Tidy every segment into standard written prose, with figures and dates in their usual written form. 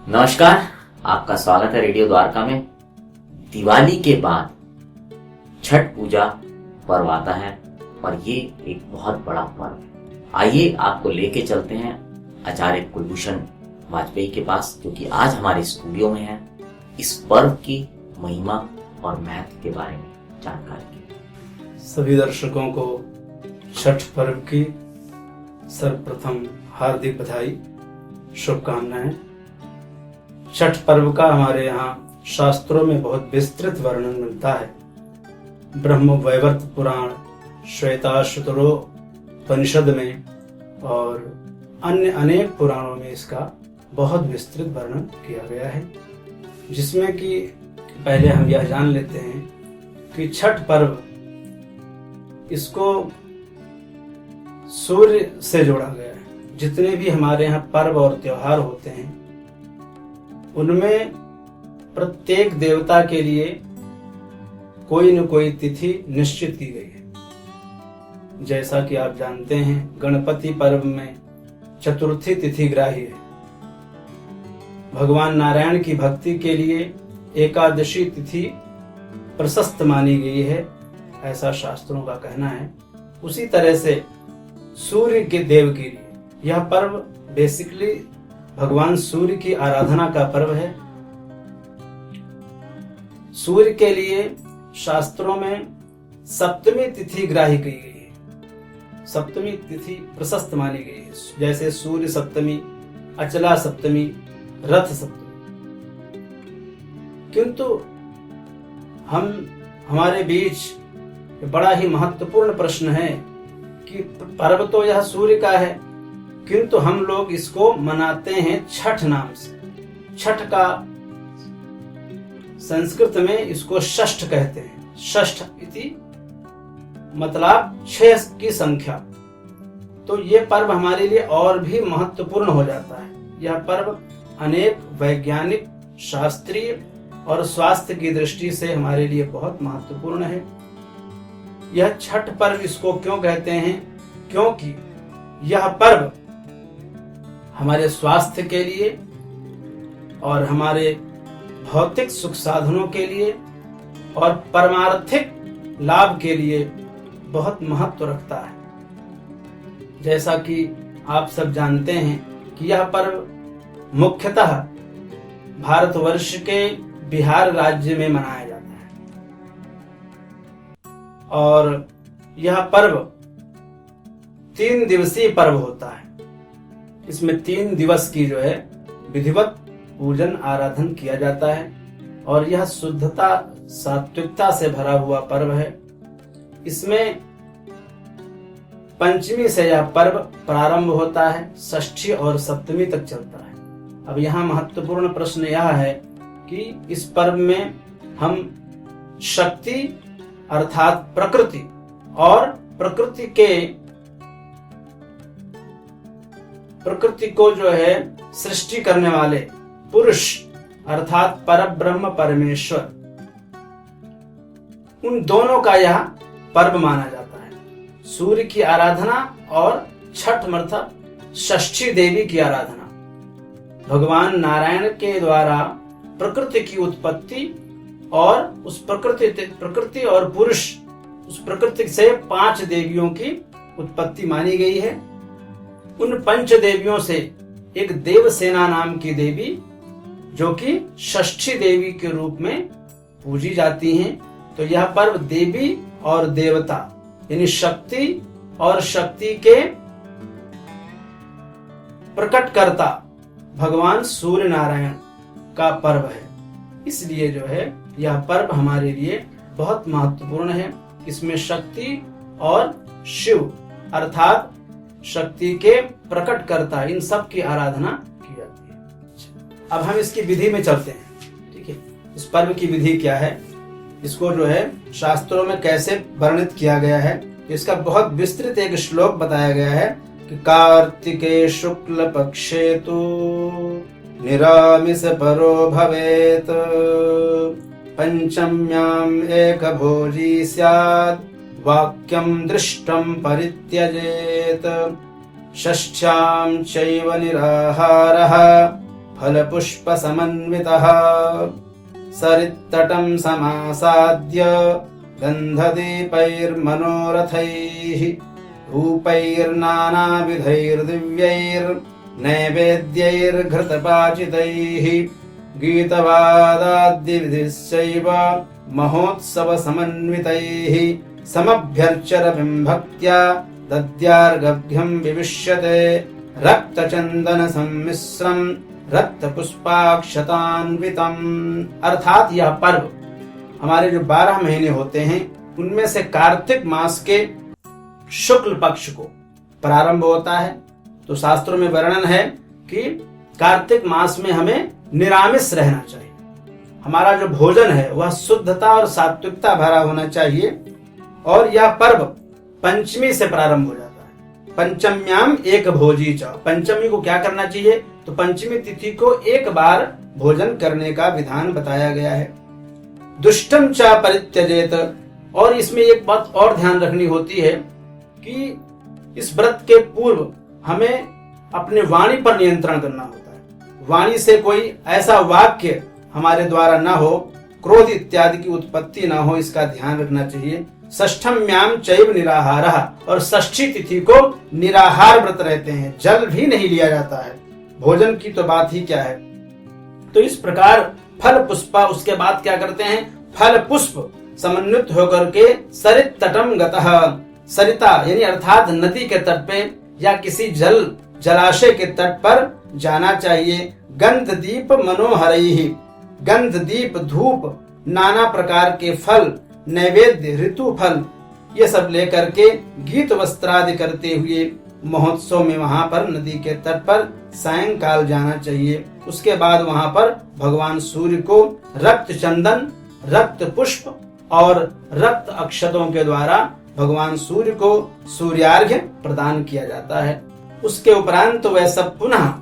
नमस्कार, आपका स्वागत है रेडियो द्वारका में। दिवाली के बाद छठ पूजा पर्व आता है और ये एक बहुत बड़ा पर्व है। आइए आपको लेके चलते हैं आचार्य कुलभूषण वाजपेयी के पास, जो कि आज हमारे स्टूडियो में है, इस पर्व की महिमा और महत्व के बारे में जानकारी की। सभी दर्शकों को छठ पर्व की सर्वप्रथम हार्दिक बधाई, शुभकामनाएं। छठ पर्व का हमारे यहाँ शास्त्रों में बहुत विस्तृत वर्णन मिलता है। ब्रह्म वैवर्त पुराण, श्वेताश्वतरोपनिषद में और अन्य अनेक पुराणों में इसका बहुत विस्तृत वर्णन किया गया है, जिसमें कि पहले हम यह जान लेते हैं कि छठ पर्व, इसको सूर्य से जोड़ा गया है। जितने भी हमारे यहाँ पर्व और त्योहार होते हैं, उनमें प्रत्येक देवता के लिए कोई न कोई तिथि निश्चित की गई है। जैसा कि आप जानते हैं, गणपति पर्व में चतुर्थी तिथि ग्राही है। भगवान नारायण की भक्ति के लिए एकादशी तिथि प्रशस्त मानी गई है, ऐसा शास्त्रों का कहना है। उसी तरह से सूर्य के देव के लिए यह पर्व बेसिकली भगवान सूर्य की आराधना का पर्व है। सूर्य के लिए शास्त्रों में सप्तमी तिथि ग्राही की गई है। सप्तमी तिथि प्रशस्त मानी गई है, जैसे सूर्य सप्तमी, अचला सप्तमी, रथ सप्तमी। किंतु हमारे बीच बड़ा ही महत्वपूर्ण प्रश्न है कि पर्व तो यह सूर्य का है, किंतु हम लोग इसको मनाते हैं छठ नाम से। छठ का संस्कृत में इसको षष्ठ कहते हैं। षष्ठ इति मतलब 6 की संख्या। तो ये पर्व हमारे लिए और भी महत्वपूर्ण हो जाता है। यह पर्व अनेक वैज्ञानिक, शास्त्रीय और स्वास्थ्य की दृष्टि से हमारे लिए बहुत महत्वपूर्ण है। यह छठ पर्व इसको क्यों कहते हैं? क्योंकि यह पर्व हमारे स्वास्थ्य के लिए और हमारे भौतिक सुख साधनों के लिए और परमार्थिक लाभ के लिए बहुत महत्व रखता है। जैसा कि आप सब जानते हैं कि यह पर्व मुख्यतः भारतवर्ष के बिहार राज्य में मनाया जाता है और यह पर्व 3 दिवसीय पर्व होता है। इसमें 3 दिवस की जो है विधिवत पूजन आराधन किया जाता है और यह शुद्धता, सात्विकता से भरा हुआ पर्व है। इसमें पंचमी से यह पर्व प्रारंभ होता है, षष्ठी और सप्तमी तक चलता है। अब यहाँ महत्वपूर्ण प्रश्न यह है कि इस पर्व में हम शक्ति अर्थात प्रकृति और प्रकृति को जो है सृष्टि करने वाले पुरुष अर्थात परब्रह्म परमेश्वर, उन दोनों का यह पर्व माना जाता है। सूर्य की आराधना और छठ मतलब षष्ठी देवी की आराधना। भगवान नारायण के द्वारा प्रकृति की उत्पत्ति और उस प्रकृति और पुरुष, उस प्रकृति से 5 देवियों की उत्पत्ति मानी गई है। उन 5 देवियों से एक देवसेना नाम की देवी, जो कि षष्ठी देवी के रूप में पूजी जाती हैं। तो यह पर्व देवी और देवता यानी शक्ति और शक्ति के प्रकटकर्ता भगवान सूर्य नारायण का पर्व है। इसलिए जो है यह पर्व हमारे लिए बहुत महत्वपूर्ण है। इसमें शक्ति और शिव अर्थात शक्ति के प्रकटकर्ता, इन सब की आराधना की जाती है। अब हम इसकी विधि में चलते हैं। ठीक है, इस पर्व की विधि क्या है, इसको जो है शास्त्रों में कैसे वर्णित किया गया है, इसका बहुत विस्तृत एक श्लोक बताया गया है कि कार्तिके शुक्ल पक्षे तु निरामिष परो भवेत, पंचम्याम एक भोजी स्यात्, वाक्यं दृष्टं परित्यजेत, षष्ठ्यां चैव निराहारः, फलपुष्पसमन्वितः सरित्तटं समासाद्य गन्धदीपैर्मनोरथैः धूपैर्नानाविधैर्दिव्यैर्नैवेद्यैर्घृतपाचितैः गीतवादाद्यविधिश्चैव महोत्सवसमन्वितैः समभ्यर्चरबिम्भक्त्या दद्यार्घ्यं विविश्यते रक्तचन्दनसम्मिश्रम् रक्तपुष्पाक्षतान्वितम्। अर्थात यह पर्व हमारे जो 12 महीने होते हैं उनमें से कार्तिक मास के शुक्ल पक्ष को प्रारंभ होता है। तो शास्त्रों में वर्णन है कि कार्तिक मास में हमें निरामिष रहना चाहिए। हमारा जो भोजन है वह शुद्धता और सात्विकता भरा होना चाहिए। और यह पर्व पंचमी से प्रारंभ हो जाता है। पंचम्याम एक भोजी च, पंचमी को क्या करना चाहिए? तो पंचमी तिथि को एक बार भोजन करने का विधान बताया गया है। दुष्टम च परित्यजेत, और इसमें एक बात और ध्यान रखनी होती है कि इस व्रत के पूर्व हमें अपने वाणी पर नियंत्रण करना होता है। वाणी से कोई ऐसा वाक्य हमारे द्वारा न हो, क्रोध इत्यादि की उत्पत्ति न हो, इसका ध्यान रखना चाहिए। षष्ठम्याम चैव निराहारः, और षष्ठी तिथि को निराहार व्रत रहते हैं, जल भी नहीं लिया जाता है। भोजन की तो बात ही क्या है। तो इस प्रकार फल पुष्पा, उसके बाद क्या करते हैं? फल पुष्प समन्वित होकर के सरित तटम गतः, सरिता यानी अर्थात नदी के तट पे या किसी जलाशय के तट पर जाना चाहिए। गंध दीप मनोहरैहि, गंध दीप धूप नाना प्रकार के फल, नैवेद्य ऋतु फल, ये सब लेकर के गीत वस्त्रादि करते हुए महोत्सव में वहां पर नदी के तट पर सायंकाल जाना चाहिए। उसके बाद वहां पर भगवान सूर्य को रक्त चंदन, रक्त पुष्प और रक्त अक्षतों के द्वारा भगवान सूर्य को सूर्यार्घ्य प्रदान किया जाता है। उसके उपरांत वह सब पुनः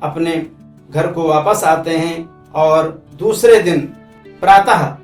अपने घर को वापस आते हैं और दूसरे दिन प्रातः,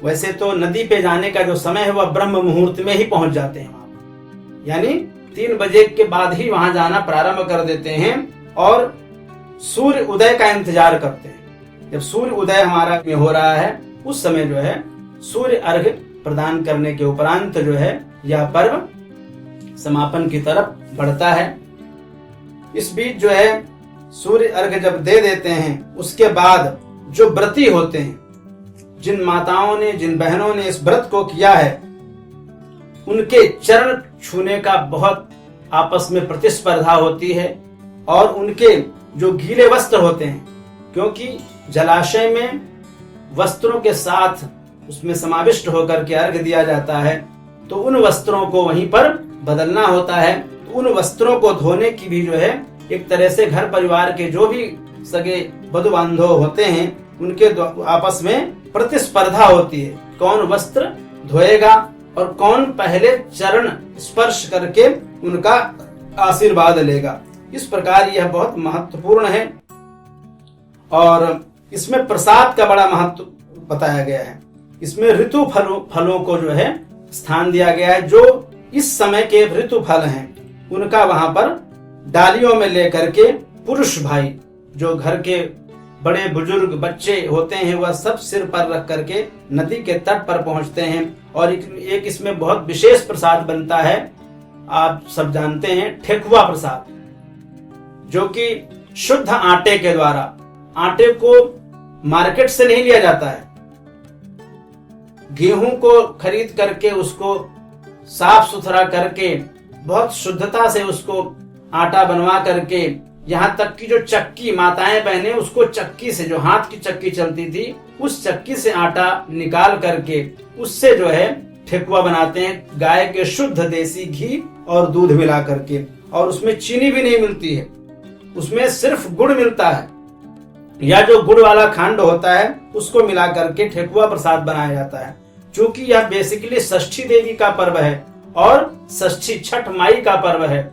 वैसे तो नदी पे जाने का जो समय है वह ब्रह्म मुहूर्त में ही पहुंच जाते हैं वहां, यानी 3 बजे के बाद ही वहां जाना प्रारंभ कर देते हैं और सूर्य उदय का इंतजार करते हैं। जब सूर्य उदय हमारा में हो रहा है उस समय जो है सूर्य अर्घ्य प्रदान करने के उपरांत जो है यह पर्व समापन की तरफ बढ़ता है। इस बीच जो है सूर्य अर्घ्य जब दे देते हैं उसके बाद जो व्रती होते हैं, जिन माताओं ने, जिन बहनों ने इस व्रत को किया है, उनके चरण छूने का बहुत आपस में प्रतिस्पर्धा होती है। और उनके जो गीले वस्त्र होते हैं, क्योंकि जलाशय में वस्त्रों के साथ उसमें समाविष्ट होकर के अर्घ्य दिया जाता है, तो उन वस्त्रों को वहीं पर बदलना होता है। तो उन वस्त्रों को धोने की भी जो है एक तरह से घर परिवार के जो भी सगे बधु बांधव होते हैं उनके आपस में प्रतिस्पर्धा होती है, कौन वस्त्र धोएगा और कौन पहले चरण स्पर्श करके उनका आशीर्वाद लेगा। इस प्रकार यह बहुत महत्वपूर्ण है और इसमें प्रसाद का बड़ा महत्व बताया गया है। इसमें ऋतु फलों को जो है स्थान दिया गया है। जो इस समय के ऋतु फल हैं उनका वहां पर डालियों में लेकर के पुरुष भाई, जो घर के बड़े बुजुर्ग बच्चे होते हैं, वह सब सिर पर रख करके नदी के तट पर पहुंचते हैं। और एक इसमें बहुत विशेष प्रसाद बनता है, आप सब जानते हैं, ठेकुआ प्रसाद, जो कि शुद्ध आटे के द्वारा, आटे को मार्केट से नहीं लिया जाता है, गेहूं को खरीद करके उसको साफ सुथरा करके बहुत शुद्धता से उसको आटा बनवा करके, यहाँ तक कि जो चक्की माताएं बहनें उसको चक्की से, जो हाथ की चक्की चलती थी, उस चक्की से आटा निकाल करके उससे जो है ठेकुआ बनाते हैं, गाय के शुद्ध देसी घी और दूध मिला करके। और उसमें चीनी भी नहीं मिलती है, उसमें सिर्फ गुड़ मिलता है, या जो गुड़ वाला खंड होता है उसको मिला करके ठेकुआ प्रसाद बनाया जाता है। चूंकि यह बेसिकली षष्ठी देवी का पर्व है और षष्ठी छठ माई का पर्व है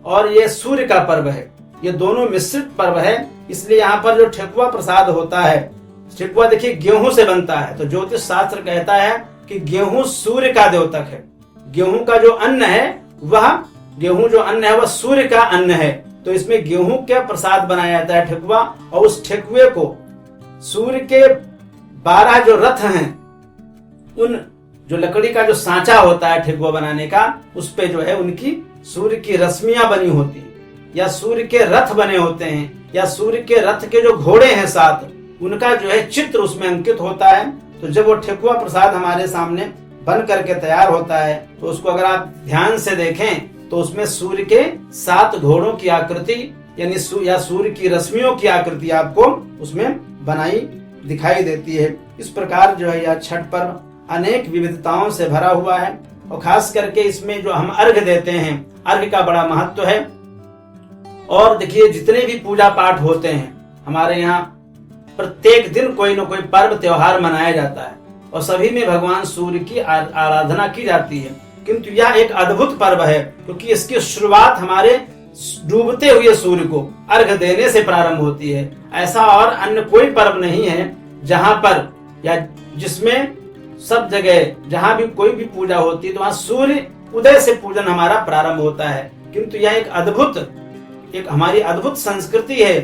और ये सूर्य का पर्व है, ये दोनों मिश्रित पर्व है, इसलिए यहाँ पर जो ठेकुआ प्रसाद होता है, ठेकुआ देखिए गेहूं से बनता है। तो ज्योतिष शास्त्र कहता है कि गेहूं सूर्य का द्योतक है, गेहूं का जो अन्न है वह, गेहूं जो अन्न है वह सूर्य का अन्न है। तो इसमें गेहूं का प्रसाद बनाया जाता है, ठेकुआ, और उस ठेकुए को सूर्य के 12 जो रथ हैं, उन जो लकड़ी का जो सांचा होता है ठेकुआ बनाने का, उस पे जो है उनकी सूर्य की रश्मियां बनी होती हैं, या सूर्य के रथ बने होते हैं, या सूर्य के रथ के जो घोड़े हैं 7, उनका जो है चित्र उसमें अंकित होता है। तो जब वो ठेकुआ प्रसाद हमारे सामने बन करके तैयार होता है, तो उसको अगर आप ध्यान से देखें तो उसमें सूर्य के 7 घोड़ों की आकृति यानी या सूर्य की रश्मियों की आकृति आपको उसमें बनाई दिखाई देती है। इस प्रकार जो है यह छठ पर्व अनेक विविधताओं से भरा हुआ है, और खास करके इसमें जो हम अर्घ देते हैं, अर्घ का बड़ा महत्व है। और देखिए, जितने भी पूजा पाठ होते हैं हमारे यहाँ, प्रत्येक दिन कोई न कोई पर्व त्योहार मनाया जाता है, और सभी में भगवान सूर्य की आराधना की जाती है। किंतु यह एक अद्भुत पर्व है, क्योंकि इसकी शुरुआत हमारे डूबते हुए सूर्य को अर्घ देने से प्रारंभ होती है। ऐसा और अन्य कोई पर्व नहीं है जहां पर या जिसमें सब जगह जहां भी कोई भी पूजा होती है तो वहां सूर्य उदय से पूजन हमारा प्रारंभ होता है। किंतु यह एक हमारी अद्भुत संस्कृति है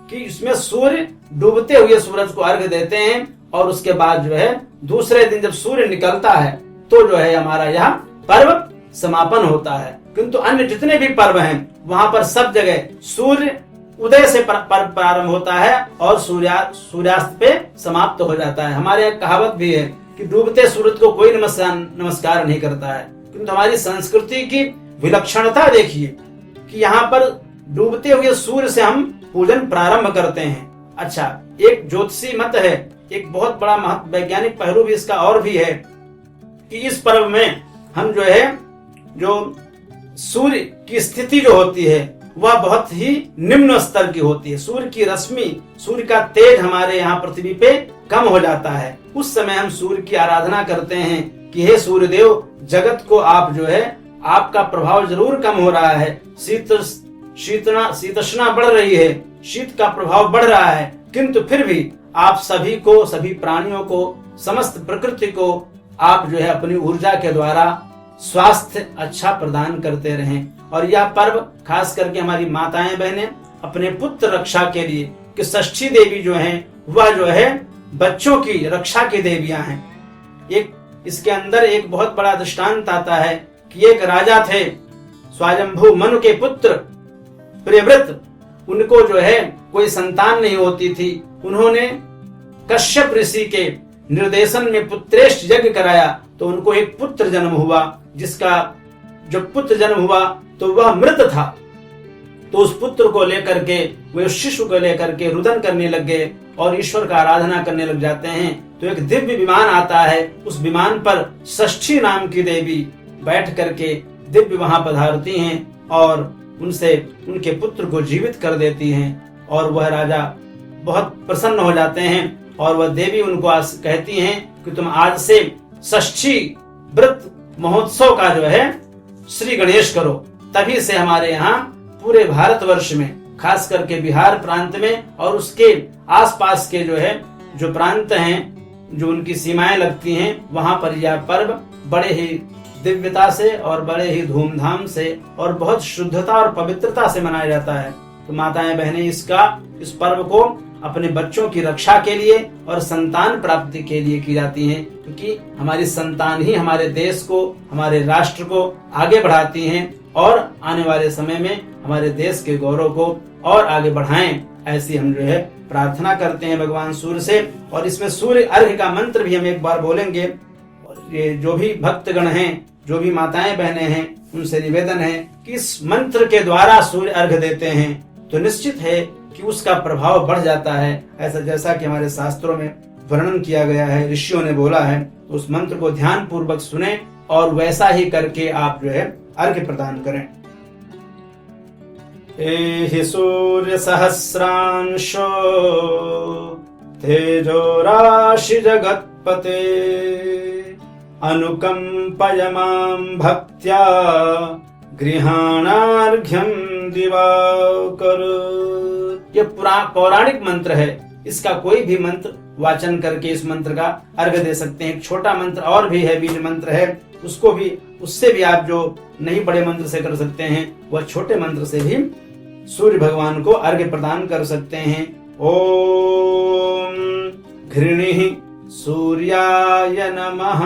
कि इसमें सूर्य डूबते हुए सूरज को अर्घ देते हैं, और उसके बाद जो है दूसरे दिन जब सूर्य निकलता है तो जो है हमारा यह पर्व समापन होता है। किंतु अन्य जितने भी पर्व हैं वहां पर सब जगह सूर्य उदय से पर्व प्रारंभ होता है और सूर्यास्त पे समाप्त हो जाता है। हमारे यहाँ कहावत भी है कि डूबते सूरज को कोई नमस्कार नहीं करता है। किंतु हमारी संस्कृति की विलक्षणता देखिए कि यहाँ पर डूबते हुए सूर्य से हम पूजन प्रारंभ करते हैं। अच्छा, एक ज्योतिषी मत है, एक बहुत बड़ा वैज्ञानिक पहलू भी इसका और भी है कि इस पर्व में हम जो है जो सूर्य की स्थिति जो होती है वह बहुत ही निम्न स्तर की होती है। सूर्य की रश्मि, सूर्य का तेज हमारे यहाँ पृथ्वी पे कम हो जाता है। उस समय हम सूर्य की आराधना करते हैं कि हे सूर्यदेव, जगत को आप जो है, आपका प्रभाव जरूर कम हो रहा है, शीतोष्णता बढ़ रही है, शीत का प्रभाव बढ़ रहा है, किंतु फिर भी आप सभी को, सभी प्राणियों को, समस्त प्रकृति को आप जो है अपनी ऊर्जा के द्वारा स्वास्थ्य अच्छा प्रदान करते रहें। और यह पर्व खास करके हमारी माताएं बहनें अपने पुत्र रक्षा के लिए, कि षष्ठी देवी जो है वह जो है बच्चों की रक्षा की देवियां हैं। एक इसके अंदर एक बहुत बड़ा दृष्टांत आता है कि एक राजा थे, स्वायंभू मनु के पुत्र प्रियव्रत, उनको जो है कोई संतान नहीं होती थी। उन्होंने कश्यप ऋषि के निर्देशन में पुत्रेष्ट यज्ञ कराया तो उनको एक पुत्र जन्म हुआ, जिसका जब पुत्र जन्म हुआ तो वह मृत था। तो उस पुत्र को लेकर के, वे उस शिशु को लेकर के रुदन करने लग गए और ईश्वर का आराधना करने लग जाते हैं। तो एक दिव्य विमान आता है, उस विमान पर षष्ठी नाम की देवी बैठ करके दिव्य वहां पधारती हैं और उनसे उनके पुत्र को जीवित कर देती हैं। और वह राजा बहुत प्रसन्न हो जाते हैं और वह देवी उनको कहती हैं कि तुम आज से षष्ठी व्रत महोत्सव का जो है श्री गणेश करो। तभी से हमारे यहाँ पूरे भारतवर्ष में, खास करके बिहार प्रांत में और उसके आसपास के जो है जो प्रांत हैं, जो उनकी सीमाएं लगती हैं, वहां पर यह पर्व बड़े ही दिव्यता से और बड़े ही धूमधाम से और बहुत शुद्धता और पवित्रता से मनाया जाता है। तो माताएं बहनें इस पर्व को अपने बच्चों की रक्षा के लिए और संतान प्राप्ति के लिए की जाती हैं, क्योंकि हमारी संतान ही हमारे देश को, हमारे राष्ट्र को आगे बढ़ाती हैं और आने वाले समय में हमारे देश के गौरव को और आगे बढ़ाएं। ऐसी हम जो है प्रार्थना करते हैं भगवान सूर्य से। और इसमें सूर्य अर्घ का मंत्र भी हम एक बार बोलेंगे। और ये जो भी भक्तगण हैं, जो भी माताएं बहनें हैं, उनसे निवेदन है कि इस मंत्र के द्वारा सूर्य अर्घ देते हैं तो निश्चित है कि उसका प्रभाव बढ़ जाता है। ऐसा जैसा कि हमारे शास्त्रों में वर्णन किया गया है, ऋषियों ने बोला है, तो उस मंत्र को ध्यान पूर्वक सुने और वैसा ही करके आप जो है अर्घ्य प्रदान करें। एहि सूर्य सहस्रांशो तेजो राशि जगत्पते अनुकंपय मां भक्त्या गृहाणार्घ्यं दिवाकर। ये पौराणिक मंत्र है। इसका कोई भी मंत्र वाचन करके इस मंत्र का अर्घ्य दे सकते हैं। एक छोटा मंत्र और भी है, बीज मंत्र है, उससे भी आप जो नहीं बड़े मंत्र से कर सकते हैं, वह छोटे मंत्र से भी सूर्य भगवान को अर्घ्य प्रदान कर सकते हैं। ओम घृणिः सूर्याय नमः,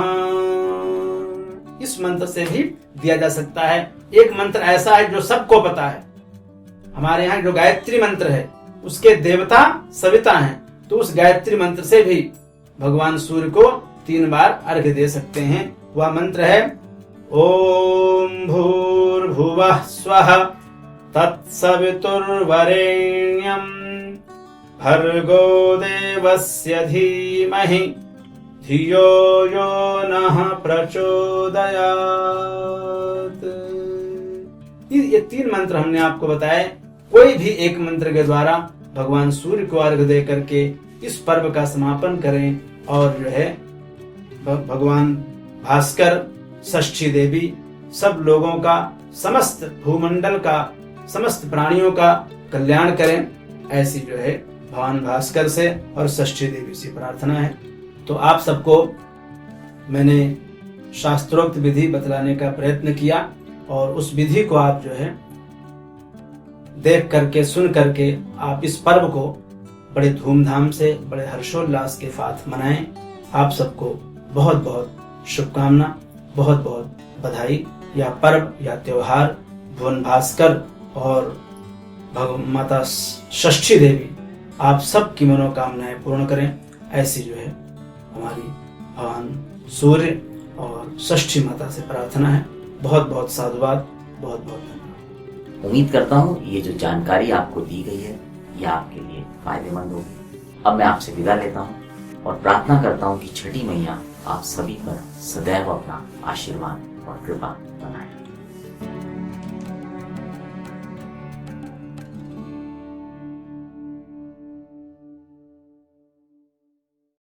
इस मंत्र से भी दिया जा सकता है। एक मंत्र ऐसा है जो सबको पता है, हमारे यहाँ जो गायत्री मंत्र है उसके देवता सविता हैं, तो उस गायत्री मंत्र से भी भगवान सूर्य को 3 बार अर्घ्य दे सकते हैं। वह मंत्र है ओम भूर्भुवः स्वः तत्सवितुर्वरेण्यं भर्गो देवस्य धीमहि धियो यो नः प्रचोदयात्। ये 3 मंत्र हमने आपको बताए। कोई भी एक मंत्र के द्वारा भगवान सूर्य को अर्घ्य दे करके इस पर्व का समापन करें, और जो है भगवान भास्कर, षष्ठी देवी, सब लोगों का, समस्त भूमंडल का, समस्त प्राणियों का कल्याण करें, ऐसी जो है भगवान भास्कर से और षष्ठी देवी से प्रार्थना है। तो आप सबको मैंने शास्त्रोक्त विधि बतलाने का प्रयत्न किया, और उस विधि को आप जो है देख करके, सुन करके आप इस पर्व को बड़े धूमधाम से, बड़े हर्षोल्लास के साथ मनाएं। आप सबको बहुत बहुत शुभकामना, बहुत बहुत बधाई। यह पर्व या त्योहार भुवन भास्कर और माता षष्ठी देवी आप सबकी मनोकामनाएं पूर्ण करें, ऐसी जो है हमारी भगवान सूर्य और षष्ठी माता से प्रार्थना है। बहुत बहुत साधुवाद, बहुत बहुत धन्यवाद। उम्मीद करता हूँ ये जो जानकारी आपको दी गई है ये आपके लिए फायदेमंद होगी। अब मैं आपसे विदा लेता हूँ और प्रार्थना करता हूँ कि छठी मैया आप सभी पर सदैव अपना आशीर्वाद और कृपा बनाए।